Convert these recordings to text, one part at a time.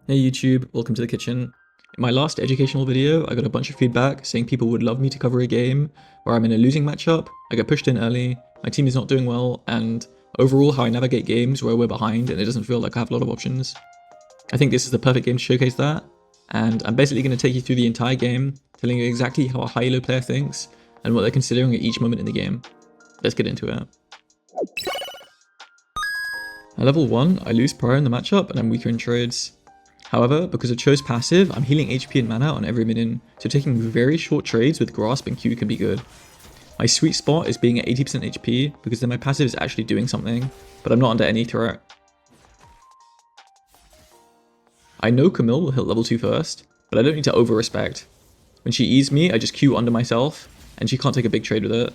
Hey YouTube, welcome to the kitchen. In my last educational video, I got a bunch of feedback saying people would love me to cover a game where I'm in a losing matchup, I get pushed in early, my team is not doing well, and overall how I navigate games where we're behind and it doesn't feel like I have a lot of options. I think this is the perfect game to showcase that, and I'm basically going to take you through the entire game, telling you exactly how a high-elo player thinks and what they're considering at each moment in the game. Let's get into it. At level 1, I lose prior in the matchup and I'm weaker in trades. However, because of Cho's passive, I'm healing HP and mana on every minion, so taking very short trades with Grasp and Q can be good. My sweet spot is being at 80% HP, because then my passive is actually doing something, but I'm not under any threat. I know Camille will hit level 2 first, but I don't need to over-respect. When she E's me, I just Q under myself, and she can't take a big trade with it.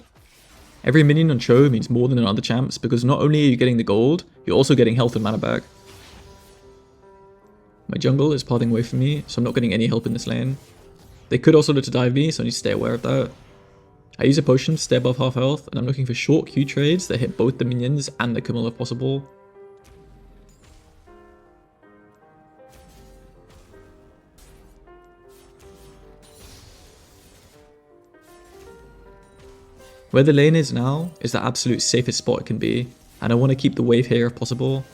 Every minion on Cho means more than in other champs, because not only are you getting the gold, you're also getting health and mana back. My jungle is pathing away from me, so I'm not getting any help in this lane. They could also look to dive me, so I need to stay aware of that. I use a potion to stay above half health, and I'm looking for short Q trades that hit both the minions and the Camille if possible. Where the lane is now is the absolute safest spot it can be, and I want to keep the wave here if possible.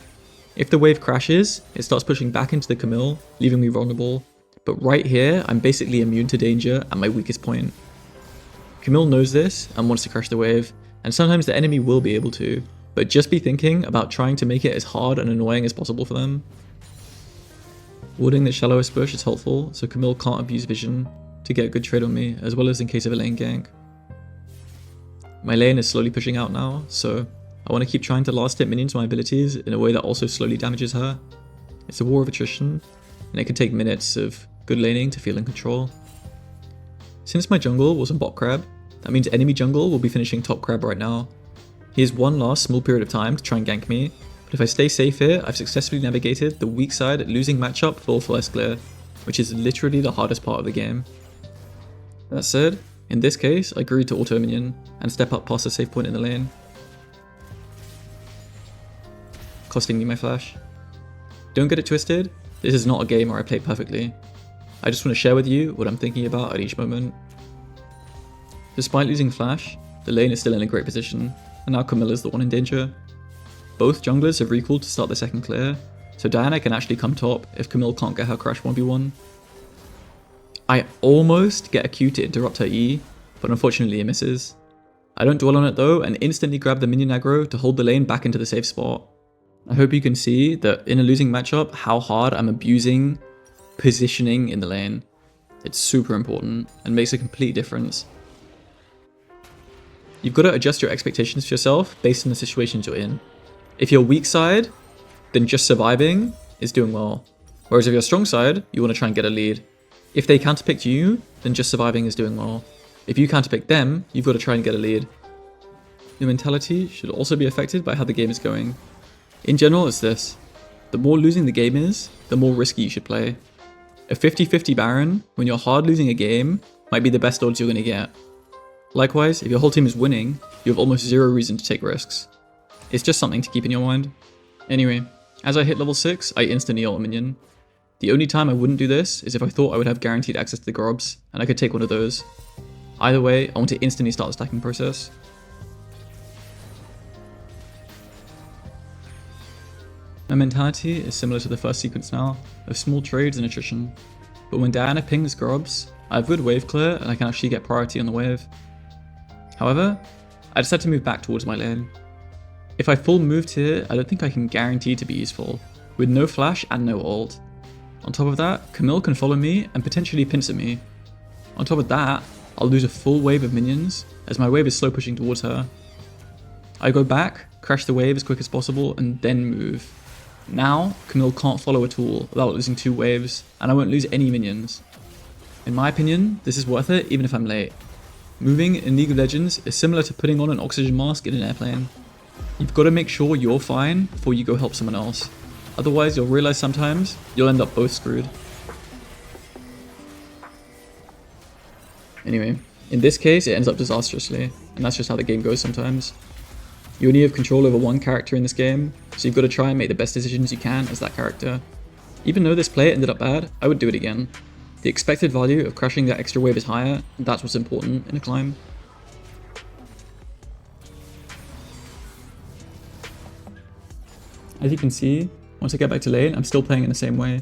If the wave crashes, it starts pushing back into the Camille, leaving me vulnerable. But right here, I'm basically immune to danger at my weakest point. Camille knows this and wants to crash the wave, and sometimes the enemy will be able to, but just be thinking about trying to make it as hard and annoying as possible for them. Warding the shallowest bush is helpful, so Camille can't abuse vision to get a good trade on me, as well as in case of a lane gank. My lane is slowly pushing out now, so I want to keep trying to last hit minions with my abilities in a way that also slowly damages her. It's a war of attrition, and it can take minutes of good laning to feel in control. Since my jungle was on bot crab, that means enemy jungle will be finishing top crab right now. He has one last small period of time to try and gank me, but if I stay safe here, I've successfully navigated the weak side losing matchup full flash clear, which is literally the hardest part of the game. That said, in this case, I agreed to auto minion and step up past the safe point in the lane, costing me my flash. Don't get it twisted, this is not a game where I play perfectly. I just want to share with you what I'm thinking about at each moment. Despite losing flash, the lane is still in a great position, and now Camilla's the one in danger. Both junglers have recalled to start the second clear, so Diana can actually come top if Camille can't get her crash 1v1. I almost get a Q to interrupt her E, but unfortunately it misses. I don't dwell on it though, and instantly grab the minion aggro to hold the lane back into the safe spot. I hope you can see that in a losing matchup, how hard I'm abusing positioning in the lane. It's super important and makes a complete difference. You've got to adjust your expectations for yourself based on the situations you're in. If you're weak side, then just surviving is doing well. Whereas if you're strong side, you want to try and get a lead. If they counterpicked you, then just surviving is doing well. If you counterpick them, you've got to try and get a lead. Your mentality should also be affected by how the game is going. In general, it's this. The more losing the game is, the more risky you should play. A 50-50 Baron, when you're hard losing a game, might be the best odds you're going to get. Likewise, if your whole team is winning, you have almost zero reason to take risks. It's just something to keep in your mind. Anyway, as I hit level 6, I instantly ult a minion. The only time I wouldn't do this is if I thought I would have guaranteed access to the grobs, and I could take one of those. Either way, I want to instantly start the stacking process. My mentality is similar to the first sequence now, of small trades and attrition. But when Diana pings grobs, I have good wave clear and I can actually get priority on the wave. However, I decide to move back towards my lane. If I full moved here, I don't think I can guarantee to be useful, with no flash and no ult. On top of that, Camille can follow me and potentially pincer me. On top of that, I'll lose a full wave of minions, as my wave is slow pushing towards her. I go back, crash the wave as quick as possible, and then move. Now, Camille can't follow at all without losing 2 waves, and I won't lose any minions. In my opinion, this is worth it even if I'm late. Moving in League of Legends is similar to putting on an oxygen mask in an airplane. You've got to make sure you're fine before you go help someone else. Otherwise, you'll realize sometimes you'll end up both screwed. Anyway, in this case, it ends up disastrously, and that's just how the game goes sometimes. You only have control over one character in this game, so you've got to try and make the best decisions you can as that character. Even though this play ended up bad, I would do it again. The expected value of crashing that extra wave is higher, and that's what's important in a climb. As you can see, once I get back to lane, I'm still playing in the same way.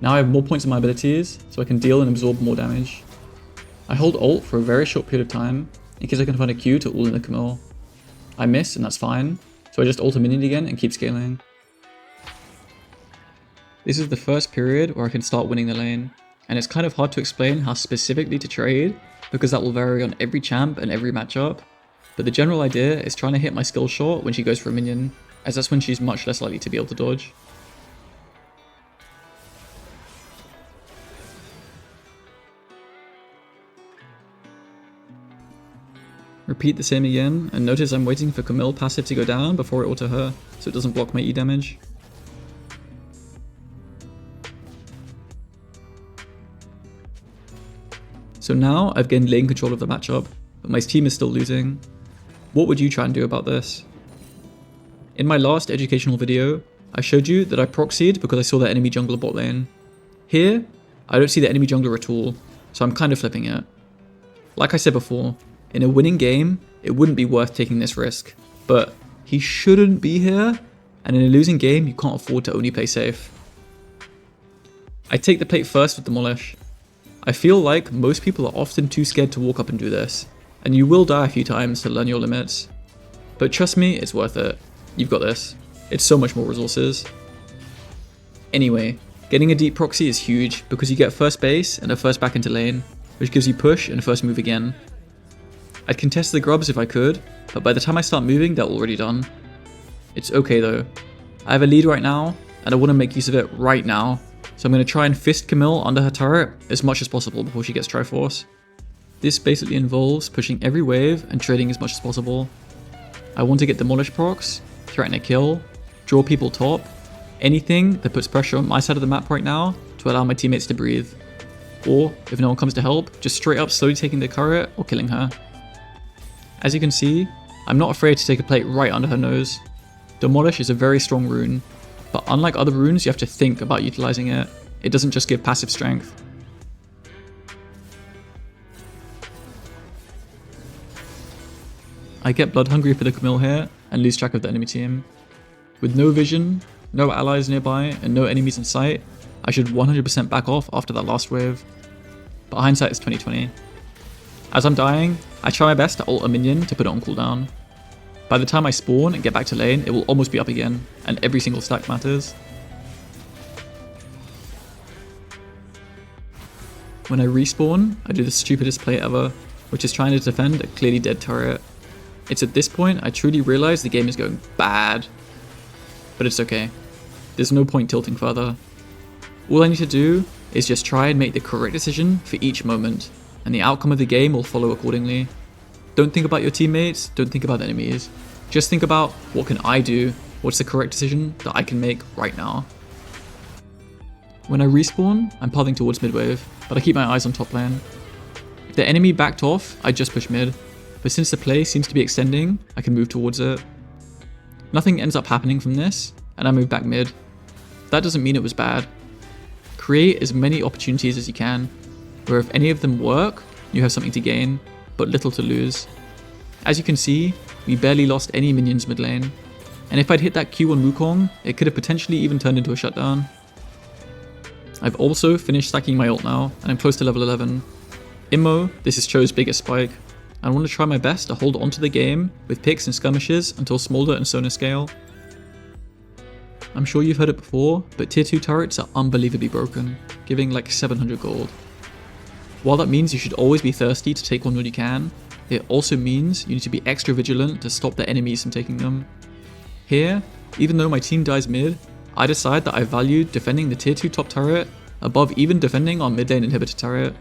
Now I have more points in my abilities, so I can deal and absorb more damage. I hold ult for a very short period of time, in case I can find a Q to ult in the Camille. I miss, and that's fine, so I just ult a minion again and keep scaling. This is the first period where I can start winning the lane, and it's kind of hard to explain how specifically to trade, because that will vary on every champ and every matchup, but the general idea is trying to hit my skill shot when she goes for a minion, as that's when she's much less likely to be able to dodge. Repeat the same again, and notice I'm waiting for Camille passive to go down before it auto her, so it doesn't block my E damage. So now I've gained lane control of the matchup, but my team is still losing. What would you try and do about this? In my last educational video, I showed you that I proxied because I saw the enemy jungler bot lane. Here, I don't see the enemy jungler at all, so I'm kind of flipping it. Like I said before, in a winning game, it wouldn't be worth taking this risk, but he shouldn't be here, and in a losing game, you can't afford to only play safe. I take the plate first with Demolish. I feel like most people are often too scared to walk up and do this, and you will die a few times to learn your limits. But trust me, it's worth it. You've got this. It's so much more resources. Anyway, getting a deep proxy is huge because you get first base and a first back into lane, which gives you push and first move again. I'd contest the grubs if I could, but by the time I start moving, they're already done. It's okay though. I have a lead right now, and I want to make use of it right now, so I'm going to try and fist Camille under her turret as much as possible before she gets Triforce. This basically involves pushing every wave and trading as much as possible. I want to get Demolish procs, threaten a kill, draw people top, anything that puts pressure on my side of the map right now to allow my teammates to breathe. Or, if no one comes to help, just straight up slowly taking the turret or killing her. As you can see, I'm not afraid to take a plate right under her nose. Demolish is a very strong rune, but unlike other runes, you have to think about utilizing it. It doesn't just give passive strength. I get blood hungry for the Camille here and lose track of the enemy team. With no vision, no allies nearby, and no enemies in sight, I should 100% back off after that last wave. But hindsight is 20/20. As I'm dying, I try my best to ult a minion to put it on cooldown. By the time I spawn and get back to lane, it will almost be up again, and every single stack matters. When I respawn, I do the stupidest play ever, which is trying to defend a clearly dead turret. It's at this point I truly realize the game is going bad. But it's okay. There's no point tilting further. All I need to do is just try and make the correct decision for each moment, and the outcome of the game will follow accordingly. Don't think about your teammates, don't think about the enemies. Just think about, what can I do? What's the correct decision that I can make right now? When I respawn, I'm pathing towards mid-wave, but I keep my eyes on top lane. If the enemy backed off, I just push mid, but since the play seems to be extending, I can move towards it. Nothing ends up happening from this, and I move back mid. That doesn't mean it was bad. Create as many opportunities as you can, where if any of them work, you have something to gain, but little to lose. As you can see, we barely lost any minions mid lane, and if I'd hit that Q on Wukong, it could have potentially even turned into a shutdown. I've also finished stacking my ult now, and I'm close to level 11. Immo, this is Cho's biggest spike. I want to try my best to hold onto the game with picks and skirmishes until Smolder and Sona scale. I'm sure you've heard it before, but tier 2 turrets are unbelievably broken, giving like 700 gold. While that means you should always be thirsty to take one when you can, it also means you need to be extra vigilant to stop the enemies from taking them. Here, even though my team dies mid, I decide that I value defending the tier 2 top turret above even defending our mid lane inhibitor turret.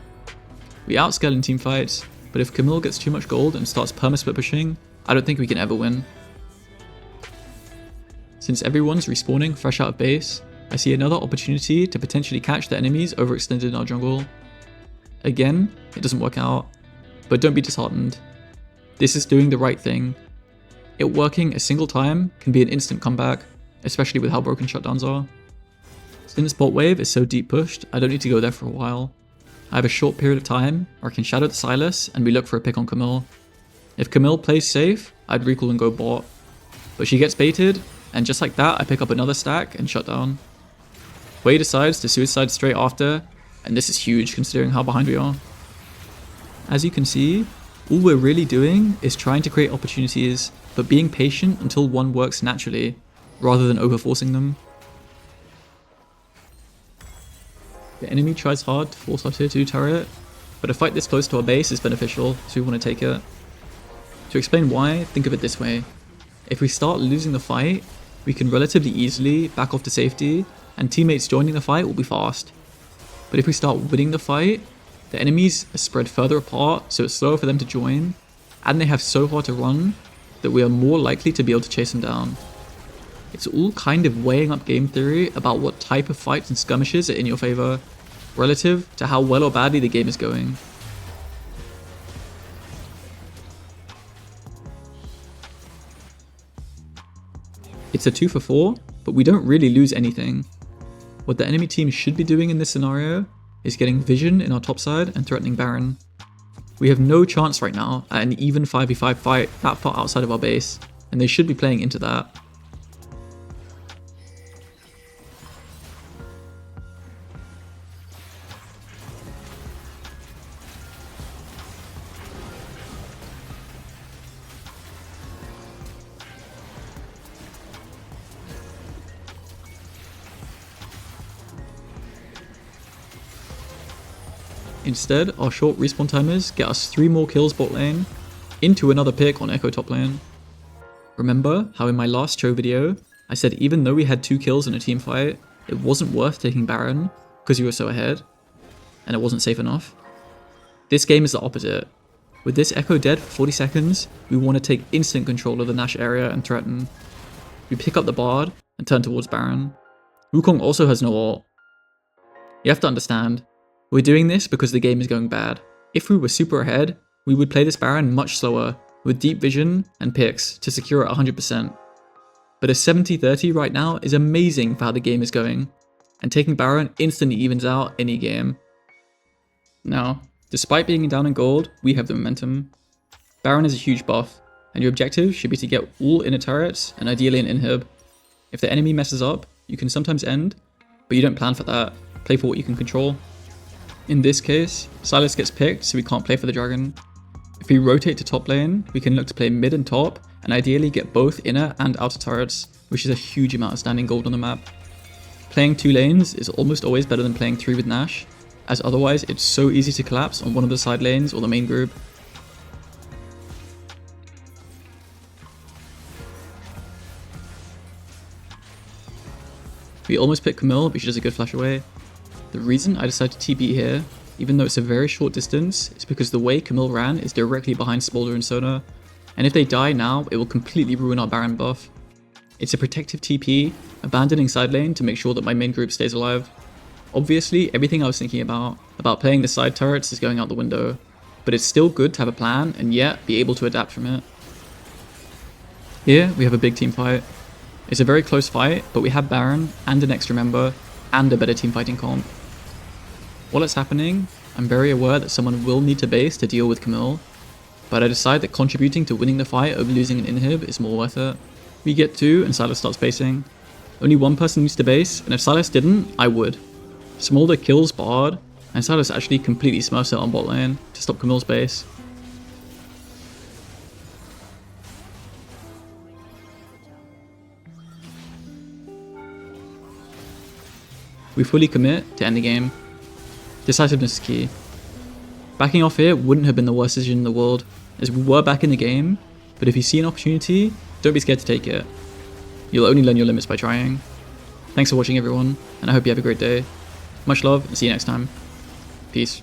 We outscale in team fights, but if Camille gets too much gold and starts perma-split pushing, I don't think we can ever win. Since everyone's respawning fresh out of base, I see another opportunity to potentially catch the enemies overextended in our jungle. Again, it doesn't work out, but don't be disheartened. This is doing the right thing. It working a single time can be an instant comeback, especially with how broken shutdowns are. Spin's bot wave is so deep pushed, I don't need to go there for a while. I have a short period of time where I can shadow the Sylas and we look for a pick on Camille. If Camille plays safe, I'd recall and go bot. But she gets baited, and just like that I pick up another stack and shut down. Wei decides to suicide straight after, and this is huge considering how behind we are. As you can see, all we're really doing is trying to create opportunities, but being patient until one works naturally, rather than overforcing them. The enemy tries hard to force our tier 2 turret, but a fight this close to our base is beneficial, so we want to take it. To explain why, think of it this way. If we start losing the fight, we can relatively easily back off to safety, and teammates joining the fight will be fast. But if we start winning the fight, the enemies are spread further apart, so it's slower for them to join, and they have so far to run that we are more likely to be able to chase them down. It's all kind of weighing up game theory about what type of fights and skirmishes are in your favor, relative to how well or badly the game is going. It's a 2 for 4, but we don't really lose anything. What the enemy team should be doing in this scenario is getting vision in our top side and threatening Baron. We have no chance right now at an even 5v5 fight that far outside of our base, and they should be playing into that. Instead, our short respawn timers get us 3 more kills bot lane, into another pick on Echo top lane. Remember how in my last show video, I said even though we had 2 kills in a team fight, it wasn't worth taking Baron because we were so ahead, and it wasn't safe enough? This game is the opposite. With this Echo dead for 40 seconds, we want to take instant control of the Nash area and threaten. We pick up the Bard and turn towards Baron. Wukong also has no ult. You have to understand, we're doing this because the game is going bad. If we were super ahead, we would play this Baron much slower, with deep vision and picks to secure it 100%. But a 70-30 right now is amazing for how the game is going, and taking Baron instantly evens out any game. Now, despite being down in gold, we have the momentum. Baron is a huge buff, and your objective should be to get all inner turrets and ideally an inhib. If the enemy messes up, you can sometimes end, but you don't plan for that. Play for what you can control. In this case, Sylas gets picked so we can't play for the dragon. If we rotate to top lane, we can look to play mid and top, and ideally get both inner and outer turrets, which is a huge amount of standing gold on the map. Playing 2 lanes is almost always better than playing 3 with Nash, as otherwise it's so easy to collapse on one of the side lanes or the main group. We almost picked Camille, but she does a good flash away. The reason I decided to TP here, even though it's a very short distance, is because the way Camille ran is directly behind Smolder and Sona, and if they die now, it will completely ruin our Baron buff. It's a protective TP, abandoning side lane to make sure that my main group stays alive. Obviously, everything I was thinking about playing the side turrets is going out the window, but it's still good to have a plan and yet be able to adapt from it. Here, we have a big team fight. It's a very close fight, but we have Baron and an extra member, and a better team fighting comp. While it's happening, I'm very aware that someone will need to base to deal with Camille, but I decide that contributing to winning the fight over losing an inhib is more worth it. We get 2 and Sylas starts basing. Only one person needs to base, and if Sylas didn't, I would. Smolder kills Bard, and Sylas actually completely smurfs it on bot lane to stop Camille's base. We fully commit to end the game. Decisiveness is key. Backing off here wouldn't have been the worst decision in the world, as we were back in the game, but if you see an opportunity, don't be scared to take it. You'll only learn your limits by trying. Thanks for watching everyone, and I hope you have a great day. Much love, and see you next time. Peace.